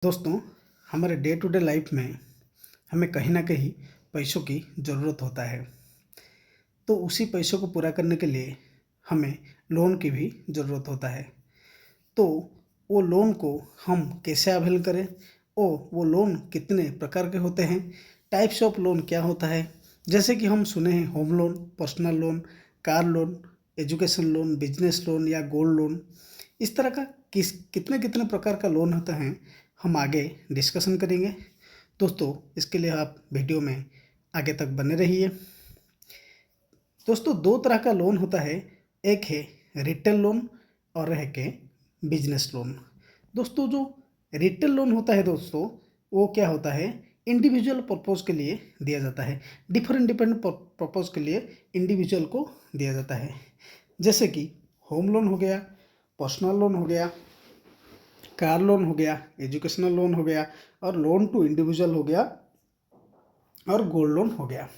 दोस्तों, हमारे day to day life में हमें कहीं ना कहीं पैसों की ज़रूरत होता है। तो उसी पैसों को पूरा करने के लिए हमें लोन की भी ज़रूरत होता है। तो वो लोन को हम कैसे अवेल करें और वो लोन कितने प्रकार के होते हैं, टाइप्स ऑफ लोन क्या होता है। जैसे कि हम सुने हैं home loan, personal loan, car loan, education loan, business loan या गोल्ड लोन। इस तरह का कितने कितने प्रकार का लोन होता है, हम आगे डिस्कशन करेंगे। दोस्तों, इसके लिए आप वीडियो में आगे तक बने रहिए। दोस्तों, दो तरह का लोन होता है, एक है रिटेल लोन और एक है बिजनेस लोन। दोस्तों, जो रिटेल लोन होता है दोस्तों, वो क्या होता है, इंडिविजुअल पर्पज़ के लिए दिया जाता है। डिफरेंट डिफरेंट पर्पज़ के लिए इंडिविजुअल को दिया जाता है। जैसे कि होम लोन हो गया, पर्सनल लोन हो गया, कार लोन हो गया, एजुकेशनल लोन हो गया और लोन टू इंडिविजुअल हो गया और गोल्ड लोन हो गया।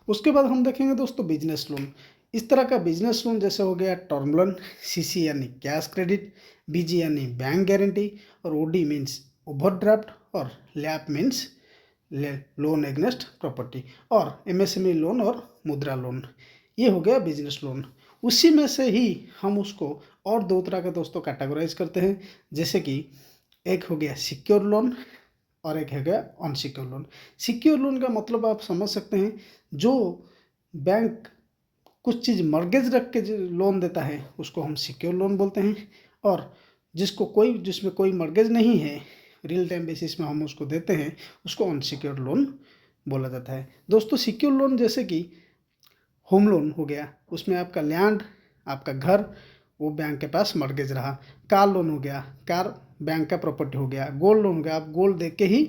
उसके बाद हम देखेंगे दोस्तों बिजनेस लोन। इस तरह का बिजनेस लोन जैसे हो गया टर्म लोन, सीसी यानी कैश क्रेडिट, बीजी यानी बैंक गारंटी और ओडी मीन्स ओवरड्राफ्ट और लैप मीन्स लोन एगनेस्ट प्रॉपर्टी और एमएसएमई लोन और मुद्रा लोन। ये हो गया बिजनेस लोन। उसी में से ही हम उसको और दो तरह का दोस्तों कैटेगराइज करते हैं। जैसे कि एक हो गया सिक्योर लोन और एक है गया अनसिक्योर लोन। सिक्योर लोन का मतलब आप समझ सकते हैं, जो बैंक कुछ चीज़ मर्गेज रख के जो लोन देता है उसको हम सिक्योर लोन बोलते हैं, और जिसमें कोई मर्गेज नहीं है, रियल टाइम बेसिस में हम उसको देते हैं, उसको अनसिक्योर लोन बोला जाता है। दोस्तों, सिक्योर लोन जैसे कि होम लोन हो गया, उसमें आपका लैंड, आपका घर, वो बैंक के पास मर्गेज रहा। कार लोन हो गया, कार बैंक का प्रॉपर्टी हो गया। गोल्ड लोन हो गया, आप गोल्ड दे के ही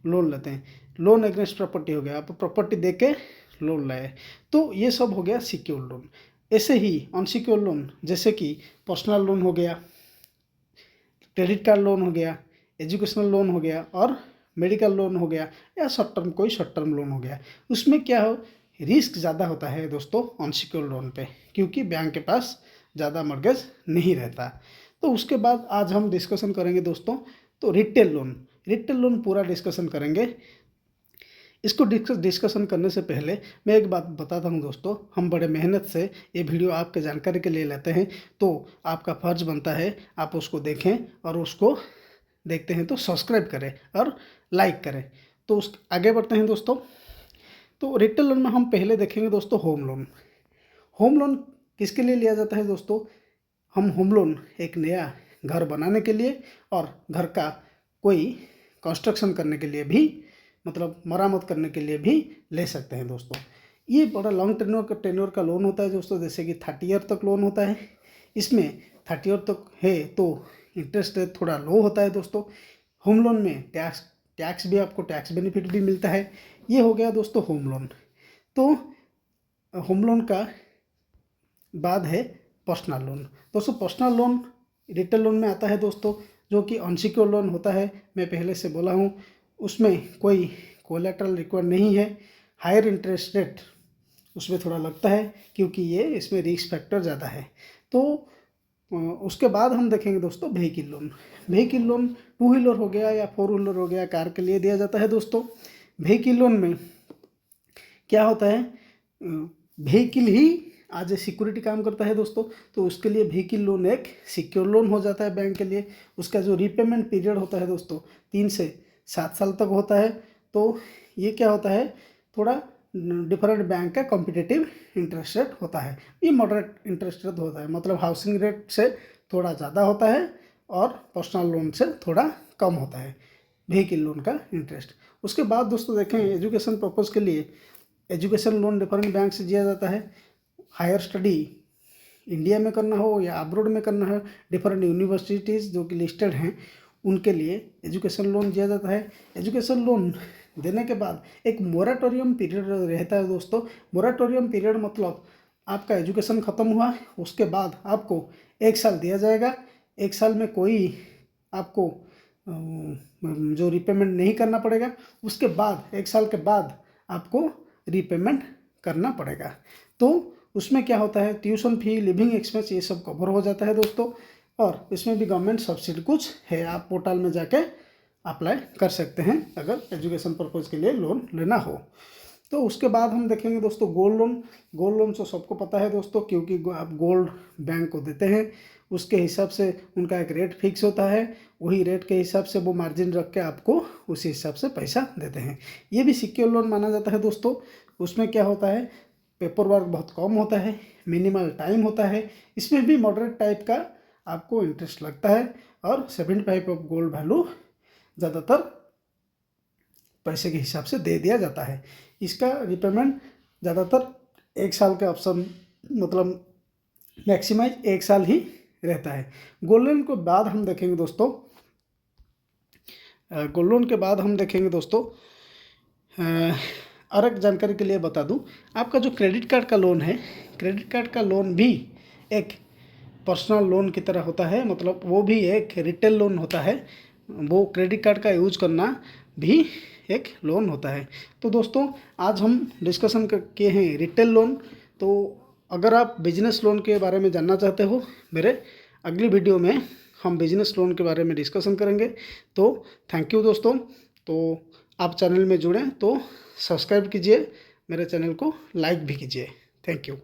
लोन लेते हैं। लोन अगेंस्ट प्रॉपर्टी हो गया, आप प्रॉपर्टी दे के लोन लाए। तो ये सब हो गया सिक्योर लोन। ऐसे ही अनसिक्योर लोन जैसे कि पर्सनल लोन हो गया, क्रेडिट कार्ड लोन हो गया, एजुकेशनल लोन हो गया और मेडिकल लोन हो गया, या कोई शॉर्ट टर्म लोन हो गया। उसमें क्या हो, रिस्क ज़्यादा होता है दोस्तों अनसिक्योर लोन पे, क्योंकि बैंक के पास ज़्यादा मर्गेज नहीं रहता। तो उसके बाद आज हम डिस्कशन करेंगे दोस्तों, तो रिटेल लोन पूरा डिस्कशन करेंगे। इसको डिस्कशन करने से पहले मैं एक बात बताता हूँ दोस्तों, हम बड़े मेहनत से ये वीडियो आपके जानकारी के लिए लेते हैं, तो आपका फ़र्ज बनता है आप उसको देखें, और उसको देखते हैं तो सब्सक्राइब करें और लाइक करें। तो उस आगे बढ़ते हैं दोस्तों। तो रिटेल लोन में हम पहले देखेंगे दोस्तों होम लोन। होम लोन किसके लिए लिया जाता है दोस्तों, हम होम लोन एक नया घर बनाने के लिए और घर का कोई कंस्ट्रक्शन करने के लिए भी, मतलब मरम्मत करने के लिए भी ले सकते हैं दोस्तों। ये बड़ा लॉन्ग टेन्योर का लोन होता है दोस्तों, जैसे कि 30 ईयर तक लोन होता है। इसमें 30 ईयर तक है तो इंटरेस्ट रेट थोड़ा लो होता है दोस्तों। होम लोन में टैक्स भी, आपको टैक्स बेनिफिट भी मिलता है। ये हो गया दोस्तों होम लोन। तो होम लोन का बाद है पर्सनल लोन। दोस्तों, पर्सनल लोन रिटेल लोन में आता है दोस्तों, जो कि अनसिक्योर लोन होता है। मैं पहले से बोला हूँ, उसमें कोई कोलेटरल रिक्वायर्ड नहीं है। हायर इंटरेस्ट रेट उसमें थोड़ा लगता है, क्योंकि ये इसमें रिस्क फैक्टर ज़्यादा है। तो उसके बाद हम देखेंगे दोस्तों vehicle loan. Vehicle loan 2 wheeler हो गया या 4 व्हीलर हो गया, कार के लिए दिया जाता है दोस्तों। व्हीकल लोन में क्या होता है, व्हीकल ही आज सिक्योरिटी काम करता है दोस्तों। तो उसके लिए व्हीकल लोन एक सिक्योर लोन हो जाता है बैंक के लिए। उसका जो रीपेमेंट पीरियड होता है दोस्तों 3 से 7 साल तक होता है। तो ये क्या होता है, थोड़ा डिफरेंट बैंक का कॉम्पिटिटिव इंटरेस्ट रेट होता है। ये मॉडरेट इंटरेस्ट रेट होता है, मतलब हाउसिंग रेट से थोड़ा ज़्यादा होता है और पर्सनल लोन से थोड़ा कम होता है व्हीकल लोन का इंटरेस्ट। उसके बाद दोस्तों देखें एजुकेशन पर्पज़ के लिए एजुकेशन लोन डिफरेंट बैंक से दिया जाता है। हायर स्टडी इंडिया में करना हो या अब्रॉड में करना हो, डिफरेंट यूनिवर्सिटीज़ जो कि लिस्टेड हैं, उनके लिए एजुकेशन लोन दिया जाता है। एजुकेशन लोन देने के बाद एक मोराटोरियम पीरियड रहता है दोस्तों। मोराटोरियम पीरियड मतलब आपका एजुकेशन ख़त्म हुआ, उसके बाद आपको 1 साल दिया जाएगा। 1 साल में कोई आपको जो रिपेमेंट नहीं करना पड़ेगा। उसके बाद 1 साल के बाद आपको रिपेमेंट करना पड़ेगा। तो उसमें क्या होता है, ट्यूशन फी, लिविंग एक्सपेंस, ये सब कवर हो जाता है दोस्तों। और इसमें भी गवर्नमेंट सब्सिडी कुछ है, आप पोर्टल में जाके अप्लाई कर सकते हैं अगर एजुकेशन पर्पज़ के लिए लोन लेना हो। तो उसके बाद हम देखेंगे दोस्तों गोल्ड लोन। गोल्ड लोन तो सबको पता है दोस्तों, क्योंकि आप गोल्ड बैंक को देते हैं, उसके हिसाब से उनका एक रेट फिक्स होता है, वही रेट के हिसाब से वो मार्जिन रख के आपको उसी हिसाब से पैसा देते हैं। ये भी सिक्योर लोन माना जाता है दोस्तों। उसमें क्या होता है, पेपर वर्क बहुत कम होता है, मिनिमल टाइम होता है, इसमें भी मॉडरेट टाइप का आपको इंटरेस्ट लगता है, और 75 ऑफ गोल्ड वैल्यू ज़्यादातर पैसे के हिसाब से दे दिया जाता है। इसका रिपेमेंट ज़्यादातर 1 साल का ऑप्शन, मतलब मैक्सिमाइज 1 साल ही रहता है। गोल्ड लोन के बाद हम देखेंगे दोस्तों, गोल्ड लोन के बाद हम देखेंगे दोस्तों, और एक जानकारी के लिए बता दूं, आपका जो क्रेडिट कार्ड का लोन है, क्रेडिट कार्ड का लोन भी एक पर्सनल लोन की तरह होता है, मतलब वो भी एक रिटेल लोन होता है। वो क्रेडिट कार्ड का यूज करना भी एक लोन होता है। तो दोस्तों आज हम डिस्कशन किए हैं रिटेल लोन। तो अगर आप बिजनेस लोन के बारे में जानना चाहते हो, मेरे अगली वीडियो में हम बिजनेस लोन के बारे में डिस्कशन करेंगे। तो थैंक यू दोस्तों। तो आप चैनल में जुड़ें तो सब्सक्राइब कीजिए, मेरे चैनल को लाइक भी कीजिए। Thank you.